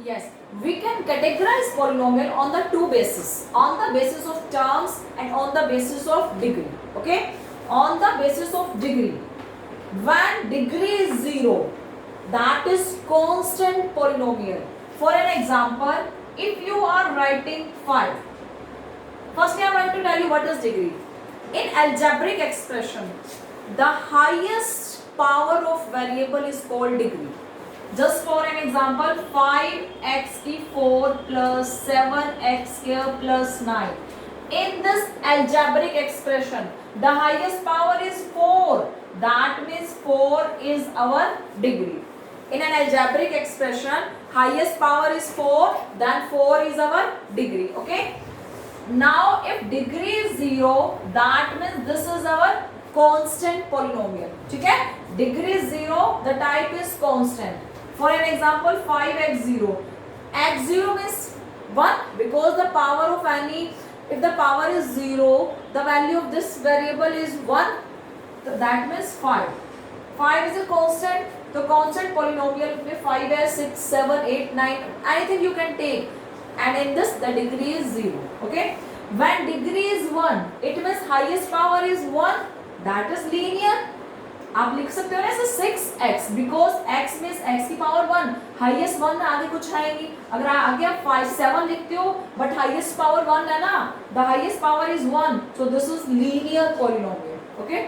Yes, we can categorize polynomial on the two bases, on the basis of terms and on the basis of degree. Okay, on the basis of degree, when degree is 0, that is constant polynomial. For an example, if you are writing 5, firstly I am going to tell you what is degree. In algebraic expression, the highest power of variable is called degree. Just for an example, 5x की 4 plus 7x square plus 9. In this algebraic expression, the highest power is 4. That means 4 is our degree. In an algebraic expression, highest power is 4, then 4 is our degree. Okay. Now, if degree is 0, that means this is our constant polynomial. ठीक है? Degree is 0, the type is constant. For an example, 5x0. x0 means 1 because the power of any, if the power is 0, the value of this variable is 1. So that means 5. 5 is a constant. So constant polynomial में 5 है, 6, 7, 8, 9, anything you can take. And in this the degree is 0. Okay. When degree is 1, it means highest power is 1. That is linear. आप लिख सकते हो ना ऐसे 6x because x means x की power 1, highest 1 है, आगे कुछ है नहीं. अगर आगे आप 5 7 लिखते हो बट हाईएस्ट पावर 1 है ना, the highest power is 1, so this is linear polynomial. Okay.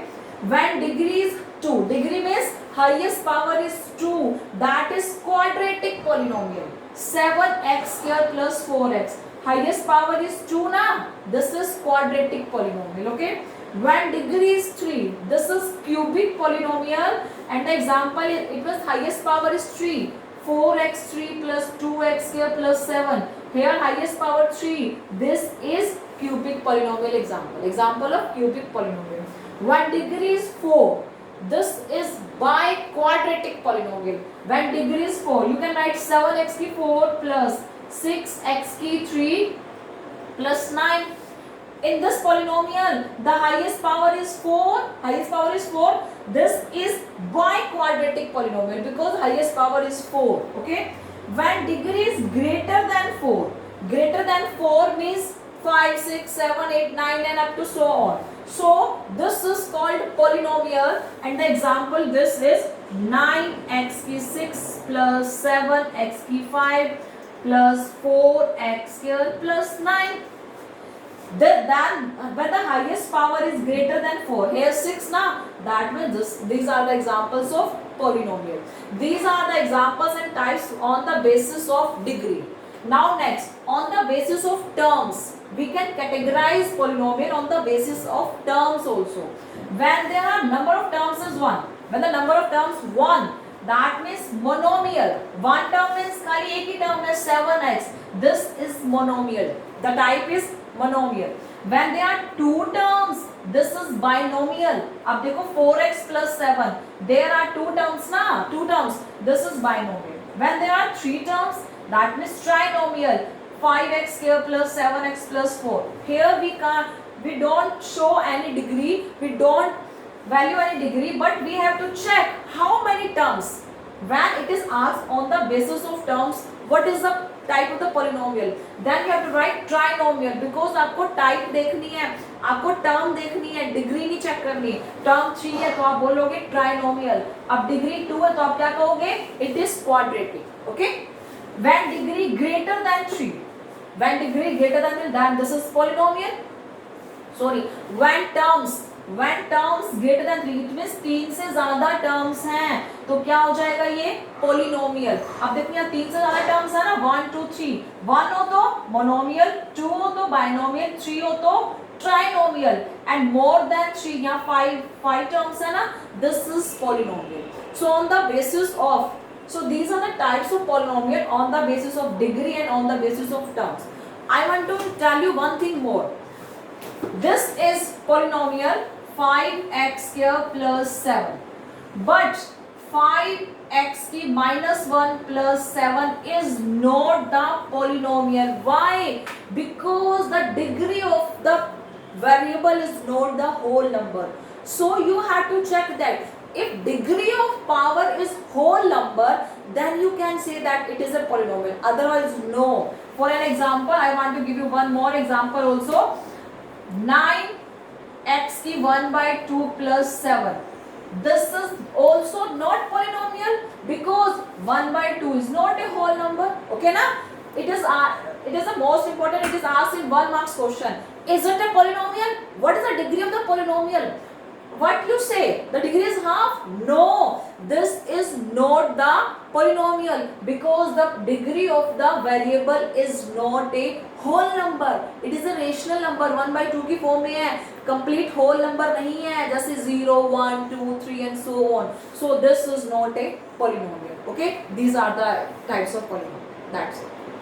When degree is 2, degree means highest power is 2, that is quadratic polynomial. 7x square plus 4x, highest power is 2 na, this is quadratic polynomial. Okay. When degree is 3, this is cubic polynomial, and the example is, it was highest power is 3, 4x3 plus 2x square plus 7. Here highest power 3. This is cubic polynomial example. Example of cubic polynomial. When degree is 4, this is biquadratic polynomial. When degree is 4, you can write 7x की 4 plus 6x की 3 plus 9. In this polynomial, the highest power is 4. Highest power is 4. This is biquadratic polynomial because highest power is 4. Okay. When degree is greater than 4, greater than 4 means 5, 6, 7, 8, 9 and up to so on. So this is called polynomial, and the example this is 9x की 6 plus 7x की 5 plus 4x square plus 9. Then when the highest power is greater than 4, here 6 now, that means these are the examples of polynomial. These are the examples and types on the basis of degree. Now next, on the basis of terms, we can categorize polynomial on the basis of terms also. When there are number of terms is 1, when the number of terms 1, that means monomial. One term means खाली एक ही term है 7x. This is monomial. The type is monomial. When there are two terms, this is binomial. अब देखो 4x plus 7. There are two terms ना, two terms. This is binomial. When there are three terms, that means trinomial. 5x square plus 7x plus 4. Here we don't show any degree. We don't value any degree, but we have to check how many terms. When it is asked on the basis of terms, what is the type of the polynomial, then you have to write trinomial because आपको type देखनी है, आपको term देखनी है, degree नहीं check करनी. Term 3 है तो आप बोलोगे trinomial. अब degree 2 है तो आप क्या कहोगे? It is quadratic. Okay. When degree greater than 3, when degree greater than 3, then this is polynomial. Sorry. When terms greater than 3, it means 3 से ज्यादा terms हैं तो क्या हो जाएगा ये polynomial. अब देखो यहाँ 3 से ज्यादा terms है ना, 1 2 3. 1 हो तो monomial, 2 हो तो binomial, 3 हो तो trinomial, and more than 3 यहाँ 5 terms है ना, this is polynomial. So on the basis of, so these are the types of polynomial on the basis of degree and on the basis of terms. I want to tell you one thing more. This is polynomial 5x square plus 7, but 5x की minus 1 plus 7 is not the polynomial. Why? Because the degree of the variable is not the whole number. So you have to check that if degree of power is whole number, then you can say that it is a polynomial, otherwise no. For an example, I want to give you one more example also. 9x की 1/2 plus 7, this is also not polynomial because 1/2 is not a whole number. Okay na? It is the most important. It is asked in 1 marks question. Is it a polynomial? What is the degree of the polynomial? What you say? The degree is half? No, this is not the polynomial because the degree of the variable is not a whole number. It is a rational number. 1/2 की form में है, complete whole number नहीं है, जैसे 0, 1, 2, 3 and so on. So this is not a polynomial. Okay, these are the types of polynomial. That's it.